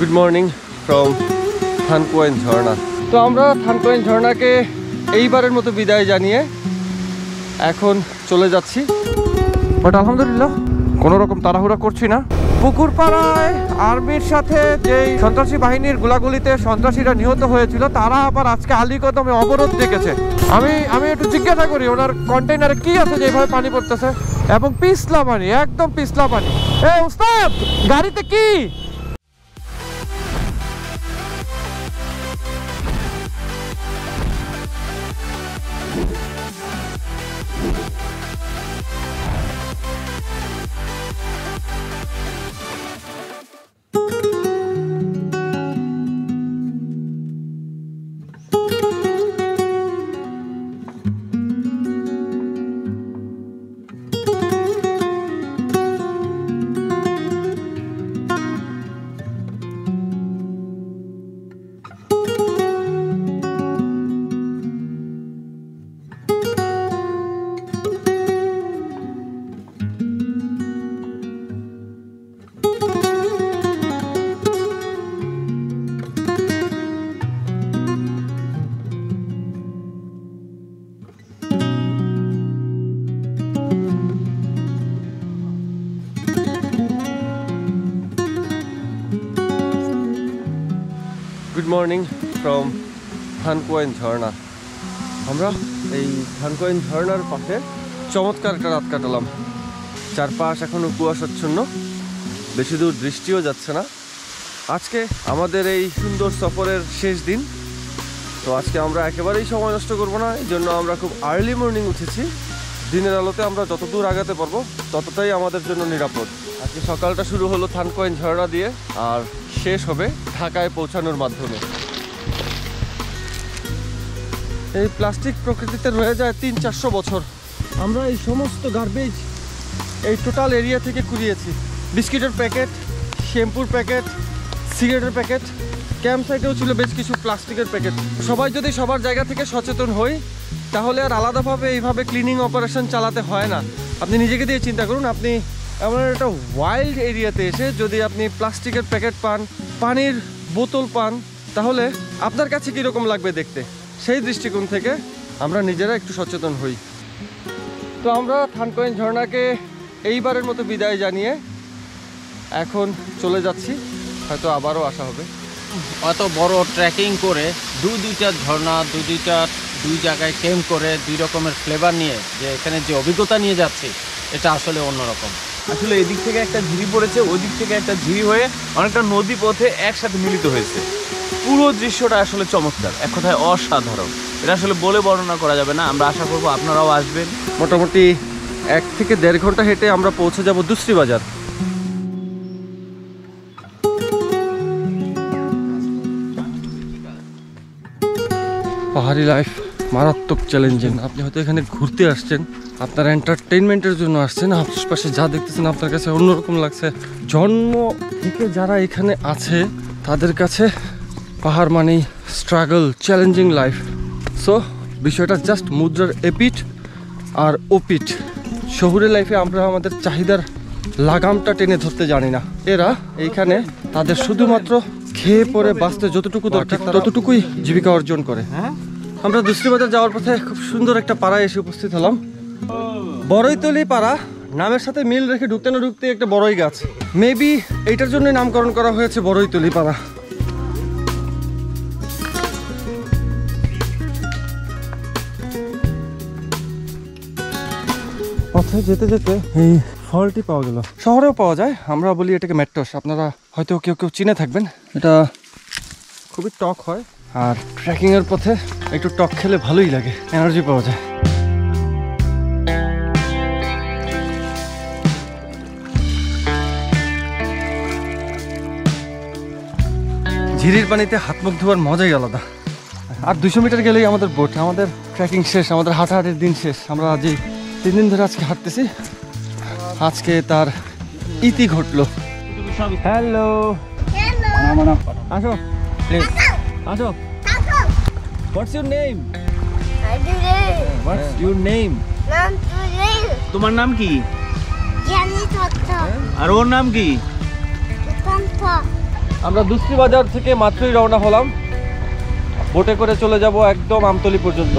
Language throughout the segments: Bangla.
গুড মর্নিং ফ্রম থানকোয়েন ঝর্ণা। তো আমরা থানকোয়েন ঝর্ণাকে এইবারের মতো বিদায় জানিয়ে এখন চলে যাচ্ছি, বাট আলহামদুলিল্লাহ কোনো রকম তাড়াহুড়া করছি না। পুকুর পাড়ায় আর্মির সাথে যেই সন্ত্রাসী বাহিনীর গোলাগুলিতে সন্ত্রাসীরা নিহত হয়েছিল, তারা আবার আজকে আলীকদমে অবরোধ ডেকেছে। আমি একটু জিজ্ঞাসা করি ওনার কন্টেইনারে কি আছে যেভাবে পানি পড়তেছে, এবং পিছলা পানি, একদম পিছলা পানি। এ উস্তাদ, গাড়িতে কি? গুড মর্নিং ফ্রম থানকোয়েন ঝর্ণা। আমরা এই থানকোয়েন ঝর্ণার পাশে চমৎকার একটা রাত কাটালাম। চারপাশ এখনও কুয়াশাচ্ছন্ন, বেশি দূর বৃষ্টিও যাচ্ছে না। আজকে আমাদের এই সুন্দর সফরের শেষ দিন। তো আজকে আমরা একেবারেই সময় নষ্ট করবো না, এই জন্য আমরা খুব আর্লি মর্নিং উঠেছি। দিনের আলোতে আমরা যত দূর আগাতে পারবো ততটাই আমাদের জন্য নিরাপদ। আজকে সকালটা শুরু হলো থানকোয়েন ঝর্ণা দিয়ে, আর শেষ হবে ঢাকায় পৌঁছানোর মাধ্যমে। এই প্লাস্টিক প্রকৃতিতে রয়ে যায় 300-400 বছর। আমরা এই সমস্ত গার্বেজ এই টোটাল এরিয়া থেকে কুড়িয়েছি। বিস্কিটের প্যাকেট, শ্যাম্পুর প্যাকেট, সিগারেটের প্যাকেট, ক্যাম্প সাইটেও ছিল বেশ কিছু প্লাস্টিকের প্যাকেট। সবাই যদি সবার জায়গা থেকে সচেতন হই, তাহলে আর আলাদাভাবে এইভাবে ক্লিনিং অপারেশন চালাতে হয় না। আপনি নিজেকে দিয়ে চিন্তা করুন, আপনি এমন একটা ওয়াইল্ড এরিয়াতে এসে যদি আপনি প্লাস্টিকের প্যাকেট পান, পানির বোতল পান, তাহলে আপনার কাছে কীরকম লাগবে দেখতে। সেই দৃষ্টিকোণ থেকে আমরা নিজেরা একটু সচেতন হই। তো আমরা থানকোয়েন ঝর্ণাকে এইবারের মতো বিদায় জানিয়ে এখন চলে যাচ্ছি, হয়তো আবারও আসা হবে। অত বড় ট্রেকিং করে দুইটা ঝর্ণা, দুই জায়গায় ক্যাম্প করে 2 রকমের ফ্লেভার নিয়ে যে এখানে যে অভিজ্ঞতা নিয়ে যাচ্ছি, এটা আসলে অন্যরকম। আসলে এদিক থেকে একটা ঝিরি পড়েছে, ওই দিক থেকে একটা ঝিরি হয়ে অনেকটা নদী পথে একসাথে মিলিত হয়েছে। পুরো দৃশ্যটা আসলে চমৎকার, এক কথায় অসাধারণ। এটা আসলে বলে বর্ণনা করা যাবে না। আমরা আশা করবো আপনারাও আসবেন। মোটামুটি 1 থেকে 1.5 ঘন্টা হেঁটে আমরা পৌঁছে যাব দুশ্রী বাজার। পাহাড়ি লাইফ মারাত্মক চ্যালেঞ্জিং। আপনি হয়তো এখানে ঘুরতে আসছেন, আপনার এন্টারটেইনমেন্টের জন্য আসছেন, আশপাশে যা দেখতেছেন আপনার কাছে অন্যরকম লাগছে। জন্ম থেকে যারা এখানে আছে তাদের কাছে পাহাড় মানেই স্ট্রাগল, চ্যালেঞ্জিং লাইফ। সো বিষয়টা জাস্ট মুদ্রার এপিঠ আর ওপিঠ। শহুরে লাইফে আমরা আমাদের চাহিদার লাগামটা টেনে ধরতে জানি না। এরা এইখানে তাদের শুধুমাত্র খেয়ে পরে বাঁচতে যতটুকু দরকার ততটুকুই জীবিকা অর্জন করে। আমরা দুশ্রী বাজার যাওয়ার পথে খুব সুন্দর একটা পাড়ায় এসে উপস্থিত হলাম। বড়ইতলি পাড়া নামের সাথে মিল রেখে ঢুকতে না ঢুকতে একটা বড়ই গাছ। মেবি এইটার জন্যই নামকরণ করা হয়েছে বড়ইতলি পাড়া। পথে যেতে যেতে এই ফলটি পাওয়া গেল। শহরেও পাওয়া যায়, আমরা বলি এটাকে মেট্রোস। আপনারা হয়তো কেউ চিনে থাকবেন। এটা খুবই টক হয়, আর ট্রেকিংয়ের পথে একটু টক খেলে ভালোই লাগে, এনার্জি পাওয়া যায়। ঝিরির পানিতে হাত মুখ ধোয়ার মজাই আলাদা। আর 200 মিটার গেলেই আমাদের বোট, আমাদের ট্রেকিং শেষ, আমাদের হাঁটাহাঁটির দিন শেষ। আমরা আজ 3 দিন ধরে আজকে হাঁটতেছি, আজকে তার ইতি ঘটলো। হ্যালো, আসো প্লিজ, আসো। What's your name? What's your name? তোমার নাম কি? আর ওর নাম কি? আমরা দুসরি বাজার থেকে মাত্রই রওনা হলাম, বোটে করে চলে যাব একদম আমতলী পর্যন্ত।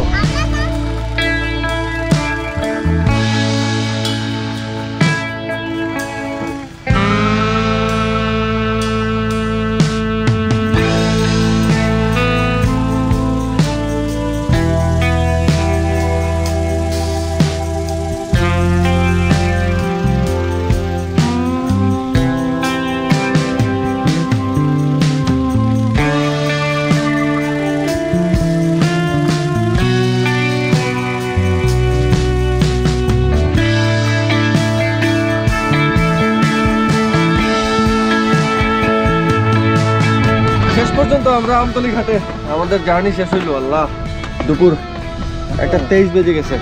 শেষ পর্যন্ত আমরা আমতলী ঘাটে আমাদের জার্নি শেষ হইল। আল্লাহ, দুপুর 1:23 বেজে গেছে।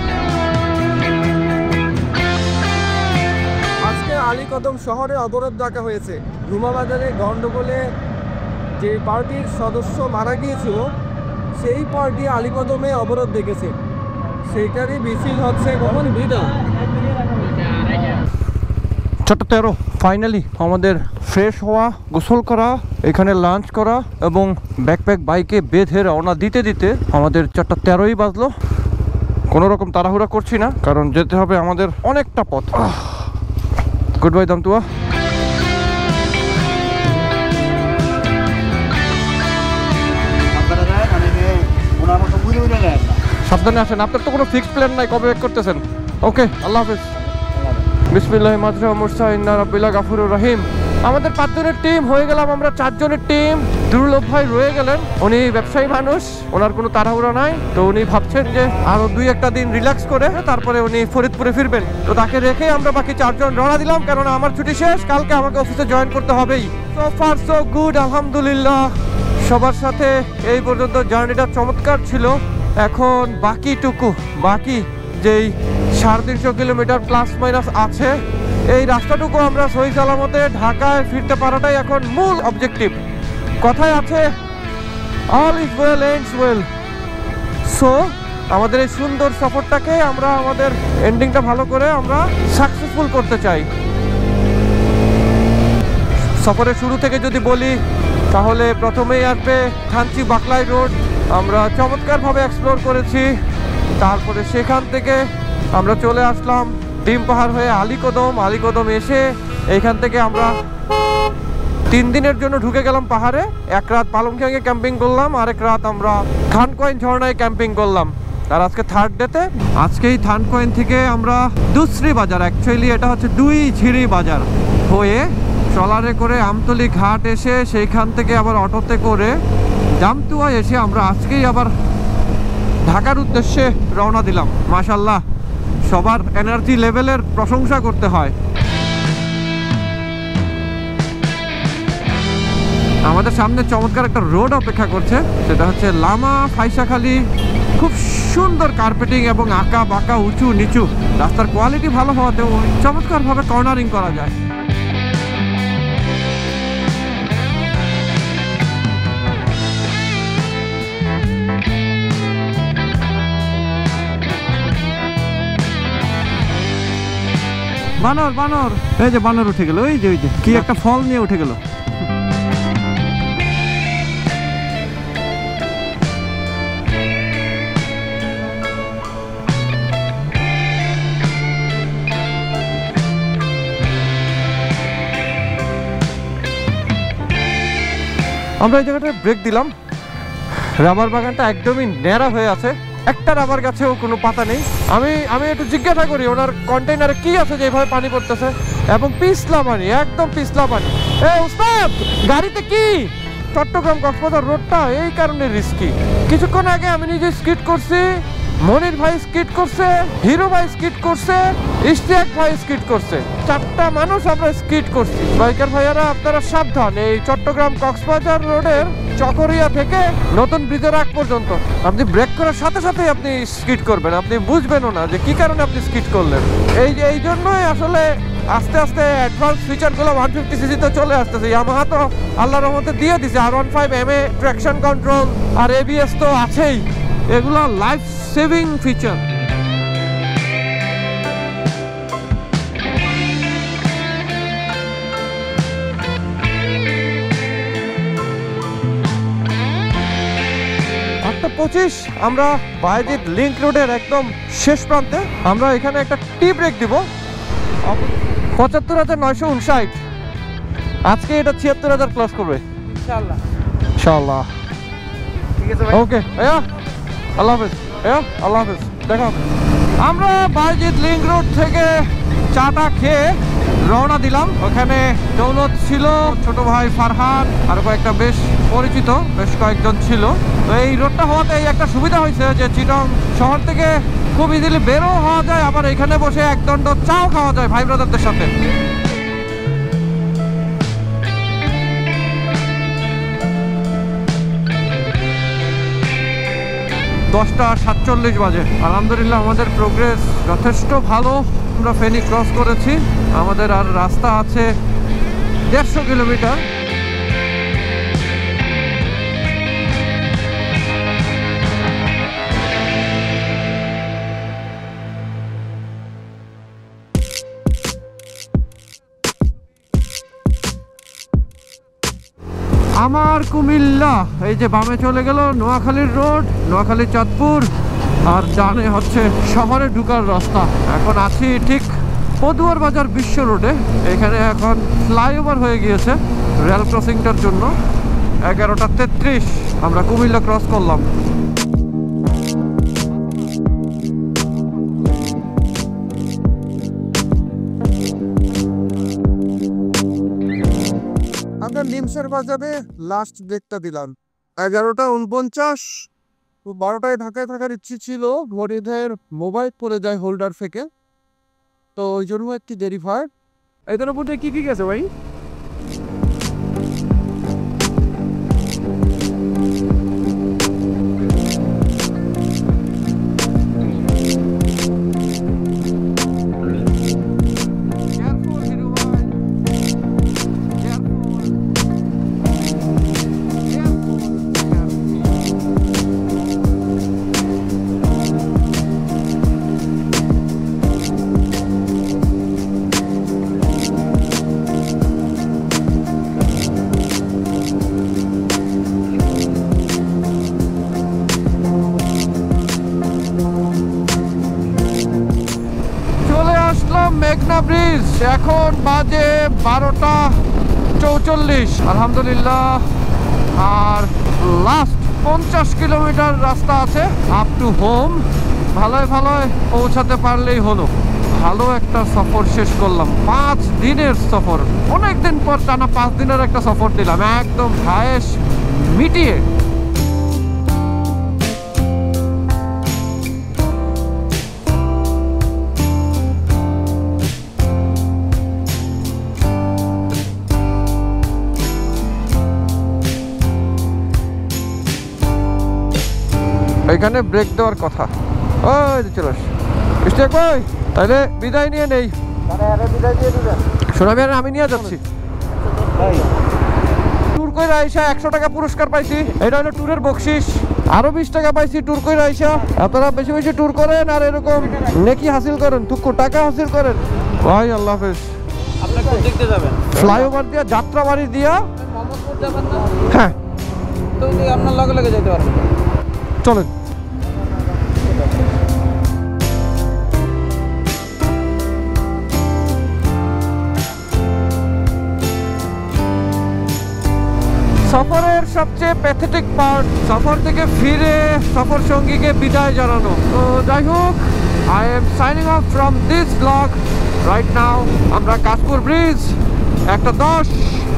আজকে আলীকদম শহরে অবরোধ ডাকা হয়েছে। রুমাবাজারে গন্ডগোলে যে পার্টির সদস্য মারা গিয়েছিল সেই পার্টি আলীকদমে অবরোধ ডেকেছে, সেইটারই মিছিল হচ্ছে। কখন ভিড়া ছোট্ট 13 ফাইনালি আমাদের ফ্রেশ হওয়া, গোসল করা, এখানে লাঞ্চ করা এবং ব্যাকপ্যাক বাইকে বেঁধে রওনা দিতে দিতে আমাদের 4:13ই বাজলো। কোনো রকম তাড়াহুড়া করছি না, কারণ যেতে হবে আমাদের অনেকটা পথ। Good bye Damtua. সাবধানে আসেন, আপনার তো কোনো ফিক্সড প্ল্যান নাই কবে ব্যাক করতেছেন। ওকে, আল্লাহ হাফেজ। বিসমিল্লাহির মাজরা মুরসা ইন্না রাব্বিলা গাফুরুর রহিম। আমাদের 5 জনের টিম হয়ে গেলাম আমরা 4 জনের টিম। দুর্লভ ভাই রয়ে গেলেন, উনি ব্যবসায়ী মানুষ, ওনার কোনো তাড়াহুড়া নাই, তো উনি ভাবছেন যে আরো 2-1টা দিন রিল্যাক্স করে তারপরে উনি ফরিদপুরে ফিরবেন। তো তাকে রেখে আমরা বাকি 4 জন রওনা দিলাম, কারণ আমার ছুটি শেষ, কালকে আমাকে অফিসে জয়েন করতে হবেই। সো ফার সো গুড, আলহামদুলিল্লাহ। সবার সাথে এই পর্যন্ত জার্নিটা চমৎকার ছিল। এখন বাকি যেই 350 কিলোমিটার প্লাস মাইনাস আছে, এই রাস্তাটুকু আমরা সহি সালামতে ঢাকায় ফিরতে পারাটাই এখন মূল অবজেক্টিভ। কথায় আছে all is well ends well. So আমাদের এই সুন্দর সফরটাকে আমরা আমাদের এন্ডিংটা ভালো করে আমরা সাকসেসফুল করতে চাই। সফরের শুরু থেকে যদি বলি তাহলে প্রথমেই আসবে থানচি বাকলাই রোড, আমরা চমৎকারভাবে এক্সপ্লোর করেছি। তারপরে সেখান থেকে আমরা চলে আসলাম ডিম পাহাড় হয়ে আলীকদম এসে এইখান থেকে আমরা 3 দিনের জন্য ঢুকে গেলাম পাহাড়ে। 1 রাত পালংখ্যাংয়ে ক্যাম্পিং করলাম, আরেক রাত আমরা থানকোয়েন ঝর্ণায় ক্যাম্পিং করলাম। আর আজকে 3rd ডেতে আজকেই থানকোয়েন থেকে আমরা দুসরি বাজার, অ্যাকচুয়ালি এটা হচ্ছে 2 ঝিরি বাজার হয়ে ট্রলারে করে আমতলী ঘাট এসে সেইখান থেকে আবার অটোতে করে দামতুয়া এসে আমরা আজকেই আবার ঢাকার উদ্দেশ্যে রওনা দিলাম। মাশাআল্লাহ, সবার এনার্জি লেভেলের প্রশংসা করতে হয়। আমাদের সামনে চমৎকার একটা রোড অপেক্ষা করছে, সেটা হচ্ছে লামা ফাইসাখালী। খুব সুন্দর কার্পেটিং এবং আঁকা বাঁকা উঁচু নিচু, রাস্তার কোয়ালিটি ভালো হওয়াতেও চমৎকারভাবে কর্নারিং করা যায়। বানর, এই যে বানর উঠে গেল, ওই যে কি একটা ফল নিয়ে উঠে গেল। আমরা এই জায়গাটায় ব্রেক দিলাম। রাবার বাগানটা একদমই ন্যাড়া হয়ে আছে, একটা রাবার গাছেও কোনো পাতা নেই। আমি একটু জিজ্ঞাসা করি ওনার কন্টেইনারে কি আছে যে এভাবে পানি পড়তেছে, এবং পিছলা পানি, একদম পিছলা পানি। উস্তাদ, গাড়িতে কি? চট্টগ্রাম কক্সবাজার রোডটা এই কারণে রিস্কি। কিছুক্ষণ আগে আমি নিজে স্কিড করছি, মনির ভাই স্কিড করছে, হিরো ভাই স্কিড করছে, ইশতিয়াক ভাই স্কিড করছে, 4টা মানুষ আমরা স্কিড করছি। বাইকার ভাইয়ারা আপনারা সাবধান, এই চট্টগ্রাম কক্সবাজার রোডের চকরিয়া থেকে নতুন ব্রিজের আগ পর্যন্ত আপনি ব্রেক করার সাথে সাথে আপনি স্কিড করবেন, আপনি বুঝবেনও না যে কি কারণে আপনি স্কিড করলেন। এই জন্যই আসলে আস্তে আস্তে অ্যাডভান্স ফিচারগুলো 150cc তে চলে আসতেছে। ইয়ামাহা তো আল্লাহর রহমতে দিয়ে দিছে R15 MA ট্র্যাকশন কন্ট্রোল আর ABS তো আছেই, এগুলো লাইফ সেভিং ফিচার। 25 আমরা বায়েজিদ লিংক রোডের একদম শেষ প্রান্তে। আমরা এখানে একটা টি ব্রেক দিব। ৭৫,৯৫৯। আজকে এটা ৭৬,০০০ ক্লাস করবে ইনশাআল্লাহ। ইনশাআল্লাহ ঠিক আছে ভাই। ওকে ভাইয়া, আল্লাহ হাফেজ। ভাইয়া আল্লাহ হাফেজ, দেখা হবে। আমরা বায়েজিদ লিংক রোড থেকে চাটা খেয়ে রওনা দিলাম। ওখানে দৌলত ছিল, ছোট ভাই ফারহান, আর কয়েকটা বেশ পরিচিত বেশ কয়েকজন ছিল। তো এই রোডটা হওয়াতে এই একটা সুবিধা হয়েছে যে চিটং শহর থেকে খুব ইজিলি বেরো হওয়া যায়, আবার এখানে বসে একদণ্ড চাও খাওয়া যায় ভাই ব্রাদারদের সাথে। 10:47 বাজে। আলহামদুলিল্লাহ আমাদের প্রোগ্রেস যথেষ্ট ভালো। আমরা ফেনী ক্রস করেছি, আমাদের আর রাস্তা আছে 150 কিলোমিটার। আমার কুমিল্লা এই যে বামে চলে গেল নোয়াখালীর রোড, নোয়াখালী চাঁদপুর, আর ডানে হচ্ছে শহরে ঢুকার রাস্তা। এখন আছি ঠিক পদুয়ার বাজার বিশ্ব রোডে। এখানে এখন ফ্লাইওভার হয়ে গিয়েছে রেল ক্রসিংটার জন্য। 11:33 আমরা কুমিল্লা ক্রস করলাম। আমরা নিমসের বাজারে লাস্ট ব্রেকটা দিলাম 11:49। 12টায় ঢাকায় থাকার ইচ্ছে ছিল, ঘড়িদের মোবাইল পড়ে যায় হোল্ডার থেকে, তো ওই জন্য একটি দেরি হয়। এদের মধ্যে কি কি গেছে ভাই? মেঘনা ব্রিজ, এখন বাজে 12:44। আলহামদুলিল্লাহ আর লাস্ট 50 কিলোমিটার রাস্তা আছে আপ টু হোম। ভালোয় ভালোয় পৌঁছাতে পারলেই হলো। ভালো একটা সফর শেষ করলাম, 5 দিনের সফর। অনেকদিন পর টানা 5 দিনের একটা সফর দিলাম, একদম হায়েস মিটিয়ে। এখানে ব্রেক দেওয়ার কথা। ওই চলো স্টেক ভাই, তাহলে বিদায় নিয়ে নেই। সোনামিয়ার আমি নিয়ে যাচ্ছি। ট্যুর করে আইসা 100 টাকা পুরস্কার পাইছি, এটা হলো ট্যুরের বকশিস। আরো 20 টাকা পাইছি ট্যুর করে আইসা। আপনারা বেশি বেশি ট্যুর করেন আর এরকম নেকি হাসিল করেন, টুকু টাকা হাসিল করেন ভাই। আল্লাহ হাফেজ। আপনাকে দেখতে যাবেন ফ্লাইওভার দিয়া, যাত্রাবাড়ি দিয়া। মোহাম্মদপুর যাবেন না? হ্যাঁ, তো আপনার লগে লগে যেতে পারবেন। চলেন। সফরের সবচেয়ে প্যাথেটিক পার্ট, সফর থেকে ফিরে সফর সঙ্গীকে বিদায় জানানো। তো যাই হোক, I am signing off from this blog right now. আমরা কাশপুর ব্রিজ 1:10,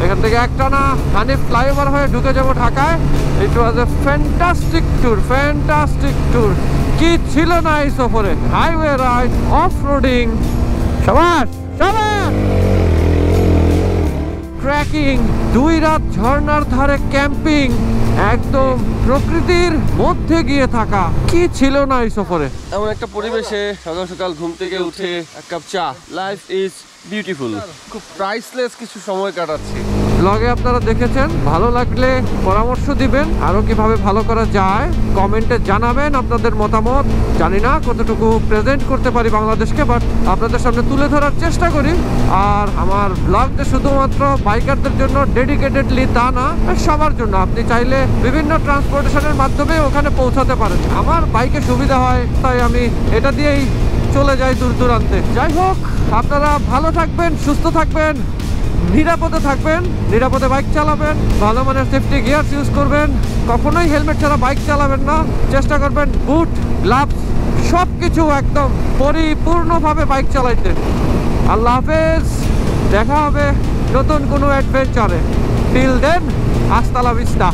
এখান থেকে একটানা হানিফ ফ্লাইওভার হয়ে ঢুকে যাবো ঢাকায়। It was a fantastic tour, fantastic tour. কি ছিল না এই সফরে! হাইওয়ে রাইড, অফ রোডিং, সবার সবার ট্রেকিং, 2 রাত ঝর্ণার ধারে ক্যাম্পিং, একদম প্রকৃতির মধ্যে গিয়ে থাকা। কি ছিল না এই সফরে! এমন একটা পরিবেশে সকাল সকাল ঘুম থেকে উঠে এক কাপ চা, লাইফ ইজ বিউটিফুল। খুব প্রাইসলেস কিছু সময় কাটাচ্ছি। ব্লগে আপনারা দেখেছেন। ভালো লাগলে পরামর্শ দিবেন, আরো কিভাবে ভালো করা যায় কমেন্টে জানাবেন আপনাদের মতামত। জানি না কতটুকু প্রেজেন্ট করতে পারি বাংলাদেশকে, বাট আপনাদের সামনে তুলে ধরার চেষ্টা করি। আর আমার ব্লগটা শুধুমাত্র বাইকারদের জন্য ডেডিকেটেডলি তা না, সবার জন্য। আপনি চাইলে বিভিন্ন ট্রান্সপোর্টেশনের মাধ্যমে ওখানে পৌঁছাতে পারেন। আমার বাইকে সুবিধা হয় তাই আমি এটা দিয়েই চলে যাই দূর দূরান্তে। যাই হোক, আপনারা ভালো থাকবেন, সুস্থ থাকবেন, নিরাপদে থাকবেন, নিরাপদে বাইক চালাবেন, ভালো মানের সেফটি গিয়ার্স ইউজ করবেন, কখনোই হেলমেট ছাড়া বাইক চালাবেন না। চেষ্টা করবেন বুট, গ্লাভস সব কিছু একদম পরিপূর্ণভাবে বাইক চালাইতে। আল্লাহ হাফেজ, দেখা হবে নতুন কোনো অ্যাডভেঞ্চারে। টিল দেন, আস্তা লা ভিস্তা।